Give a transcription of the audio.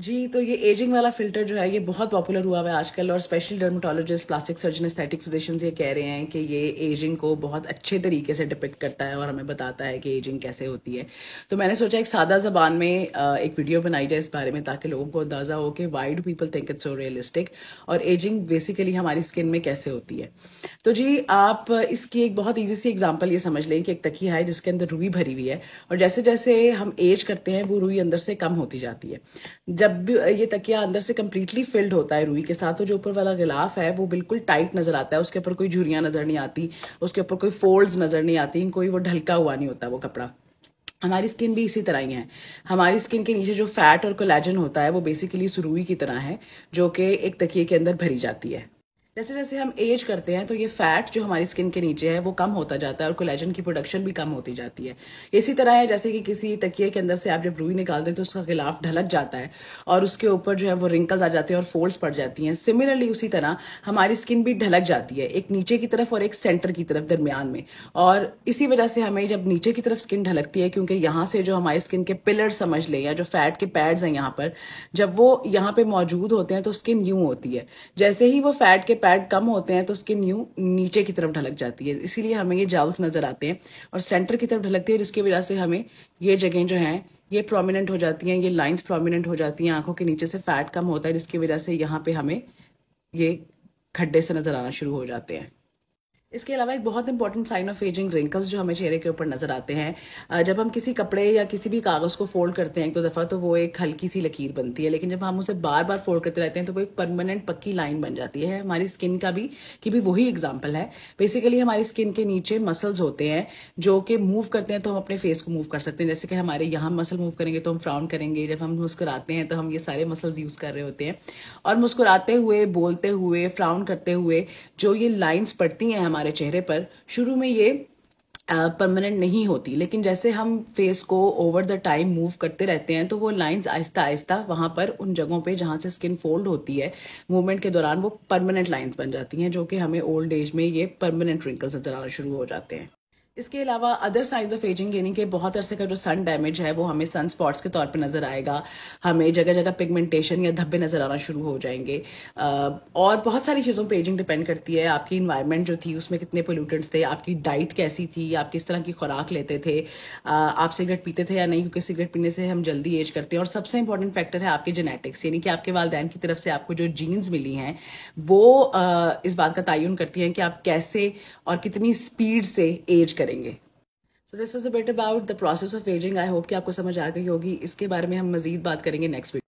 जी, तो ये एजिंग वाला फ़िल्टर जो है ये बहुत पॉपुलर हुआ हुआ है आजकल, और specially dermatologist, plastic surgeon, aesthetic physicians ये कह रहे हैं कि ये एजिंग को बहुत अच्छे तरीके से डिपिक्ट करता है और हमें बताता है कि एजिंग कैसे होती है। तो मैंने सोचा एक सादा ज़बान में एक वीडियो बनाई जाए इस बारे में, ताकि लोगों को अंदाज़ा हो कि why do people think it's so realistic, और एजिंग बेसिकली हमारी स्किन में कैसे होती है। तो जी, आप इसकी एक बहुत ईजी सी एग्जांपल ये समझ लें कि एक तकिया है जिसके अंदर रुई भरी हुई है, और जैसे जैसे हम एज करते हैं वो रुई अंदर से कम होती जाती है। जब भी ये तकिया अंदर से कंप्लीटली फिल्ड होता है रुई के साथ, तो जो ऊपर वाला गिलाफ है वो बिल्कुल टाइट नजर आता है, उसके ऊपर कोई झुर्रियां नजर नहीं आती, उसके ऊपर कोई फोल्ड्स नजर नहीं आती, कोई वो ढलका हुआ नहीं होता वो कपड़ा। हमारी स्किन भी इसी तरह ही है। हमारी स्किन के नीचे जो फैट और कोलेजन होता है वो बेसिकली इस रुई की तरह है, जो कि एक तकिए के अंदर भरी जाती है। जैसे जैसे हम एज करते हैं तो ये फैट जो हमारी स्किन के नीचे है वो कम होता जाता है, और कोलेजन की प्रोडक्शन भी कम होती जाती है। इसी तरह है जैसे कि किसी तकिए के अंदर से आप जब रुई निकालते हैं तो उसका गिलाफ ढलक जाता है, और उसके ऊपर जो है वो रिंकल्स आ जाते हैं और फोल्ड्स पड़ जाती हैं। सिमिलरली उसी तरह हमारी स्किन भी ढलक जाती है, एक नीचे की तरफ और एक सेंटर की तरफ दरमियान में। और इसी वजह से हमें जब नीचे की तरफ स्किन ढलकती है, क्योंकि यहाँ से जो हमारी स्किन के पिलर समझ लें या जो फैट के पैड्स हैं यहाँ पर, जब वो यहाँ पे मौजूद होते हैं तो स्किन यूं होती है। जैसे ही वो फैट के पैड कम होते हैं तो स्किन यूं नीचे की तरफ ढलक जाती है, इसीलिए हमें ये जेल्स नजर आते हैं और सेंटर की तरफ ढलकती है, जिसकी वजह से हमें ये जगह जो हैं ये प्रोमिनेंट हो जाती हैं, ये लाइंस प्रोमिनेंट हो जाती हैं, आंखों के नीचे से फैट कम होता है, जिसकी वजह से यहाँ पे हमें ये खड्डे से नजर आना शुरू हो जाते हैं। इसके अलावा एक बहुत important sign of ageing, wrinkles जो हमें चेहरे के ऊपर नजर आते हैं। जब हम किसी कपड़े या किसी भी कागज को फोल्ड करते हैं एक दो दफा तो वो एक हल्की सी लकीर बनती है, लेकिन जब हम उसे बार बार फोल्ड करते रहते हैं तो वो एक परमानेंट पक्की लाइन बन जाती है। हमारी स्किन का भी की भी वही एग्जाम्पल है। बेसिकली हमारी स्किन के नीचे मसल्स होते हैं जो कि मूव करते हैं तो हम अपने फेस को मूव कर सकते हैं। जैसे कि हमारे यहाँ मसल मूव करेंगे तो हम फ्राउन करेंगे, जब हम मुस्कुराते हैं तो हम ये सारे मसल्स यूज कर रहे होते हैं। और मुस्कुराते हुए, बोलते हुए, फ्राउन करते हुए जो ये लाइंस पड़ती हैं हमारे चेहरे पर, शुरू में ये परमानेंट नहीं होती, लेकिन जैसे हम फेस को ओवर द टाइम मूव करते रहते हैं तो वो लाइंस आहिस्ता आहिस्ता वहां पर उन जगहों पे जहां से स्किन फोल्ड होती है मूवमेंट के दौरान वो परमानेंट लाइंस बन जाती हैं, जो कि हमें ओल्ड एज में ये परमानेंट रिंकल्स नजर आना शुरू हो जाते हैं। इसके अलावा अदर साइंस ऑफ एजिंग, यानी कि बहुत अरसे का जो सन डैमेज है वो हमें सन स्पॉट्स के तौर पे नजर आएगा, हमें जगह जगह पिगमेंटेशन या धब्बे नजर आना शुरू हो जाएंगे। और बहुत सारी चीज़ों पे एजिंग डिपेंड करती है। आपकी इन्वायरमेंट जो थी उसमें कितने पोल्यूटेंट्स थे, आपकी डाइट कैसी थी, आप किस तरह की खुराक लेते थे, आप सिगरेट पीते थे या नहीं, क्योंकि सिगरेट पीने से हम जल्दी एज करते हैं। और सबसे इंपॉर्टेंट फैक्टर है आपके जेनेटिक्स, यानी कि आपके वालिदैन की तरफ से आपको जो जीन्स मिली हैं वो इस बात का तयन करती हैं कि आप कैसे और कितनी स्पीड से एज करेंगे। So this was a bit about the process of ageing. I hope कि आपको समझ आ गई होगी। इसके बारे में हम मजीद बात करेंगे नेक्स्ट वीडियो।